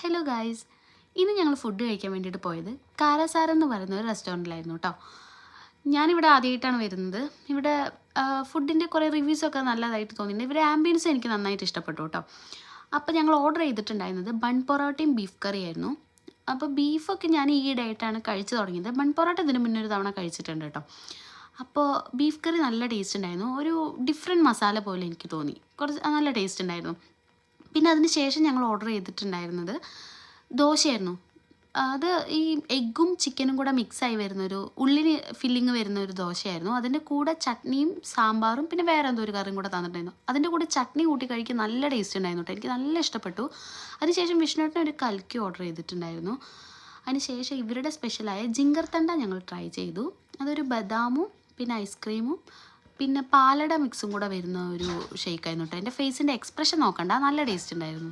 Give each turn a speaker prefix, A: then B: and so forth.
A: Hello guys, ഇന്ന് ഞങ്ങൾ food കഴിക്കാൻ വേണ്ടിയിട്ട് പോയത് കാരാസാര എന്ന് പറയുന്ന ഒരു റെസ്റ്റോറൻറ്റിലായിരുന്നു കേട്ടോ. ഞാനിവിടെ ആദ്യമായിട്ടാണ് വരുന്നത്. ഇവിടെ ഫുഡിൻ്റെ കുറേ റിവ്യൂസൊക്കെ നല്ലതായിട്ട് തോന്നിയിട്ടുണ്ട്. ഇവരുടെ ആംബിയൻസ് എനിക്ക് നന്നായിട്ട് ഇഷ്ടപ്പെട്ടു കേട്ടോ. അപ്പോൾ ഞങ്ങൾ ഓർഡർ ചെയ്തിട്ടുണ്ടായിരുന്നത് ബൺ പൊറോട്ടയും ബീഫ് കറി ആയിരുന്നു. അപ്പോൾ ബീഫൊക്കെ ഞാൻ ഈയിടെയായിട്ടാണ് കഴിച്ചു തുടങ്ങിയത്. ബൺ പൊറോട്ട ഇതിന് മുന്നേ ഒരു തവണ കഴിച്ചിട്ടുണ്ട് കേട്ടോ. അപ്പോൾ ബീഫ് കറി നല്ല ടേസ്റ്റ് ഉണ്ടായിരുന്നു. ഒരു ഡിഫറെൻറ്റ് മസാല പോലെ എനിക്ക് തോന്നി. കുറച്ച് നല്ല ടേസ്റ്റ് ഉണ്ടായിരുന്നു. പിന്നെ അതിന് ശേഷം ഞങ്ങൾ ഓർഡർ ചെയ്തിട്ടുണ്ടായിരുന്നത് ദോശയായിരുന്നു. അത് ഈ എഗ്ഗും ചിക്കനും കൂടെ മിക്സായി വരുന്നൊരു ഉള്ളിന് ഫില്ലിങ് വരുന്നൊരു ദോശയായിരുന്നു. അതിൻ്റെ കൂടെ ചട്നിയും സാമ്പാറും പിന്നെ വേറെ എന്തോ ഒരു കറിയും കൂടെ തന്നിട്ടുണ്ടായിരുന്നു. അതിൻ്റെ കൂടെ ചട്നി കൂട്ടി കഴിക്കാൻ നല്ല ടേസ്റ്റ് ഉണ്ടായിരുന്നു കേട്ടോ. എനിക്ക് നല്ല ഇഷ്ടപ്പെട്ടു. അതിനുശേഷം വിഷ്ണുവേട്ടന് ഒരു കൽക്കി ഓർഡർ ചെയ്തിട്ടുണ്ടായിരുന്നു. അതിനുശേഷം ഇവരുടെ സ്പെഷ്യലായ ജിങ്കർ തണ്ട ഞങ്ങൾ ട്രൈ ചെയ്തു. അതൊരു ബദാമും പിന്നെ ഐസ്ക്രീമും പിന്നെ പാലട മിക്സും കൂടെ വരുന്ന ഒരു ഷേക്കായിരുന്നു കേട്ടോ. എൻ്റെ ഫേസിൻ്റെ എക്സ്പ്രഷൻ നോക്കണ്ട, നല്ല ടേസ്റ്റ് ഉണ്ടായിരുന്നു.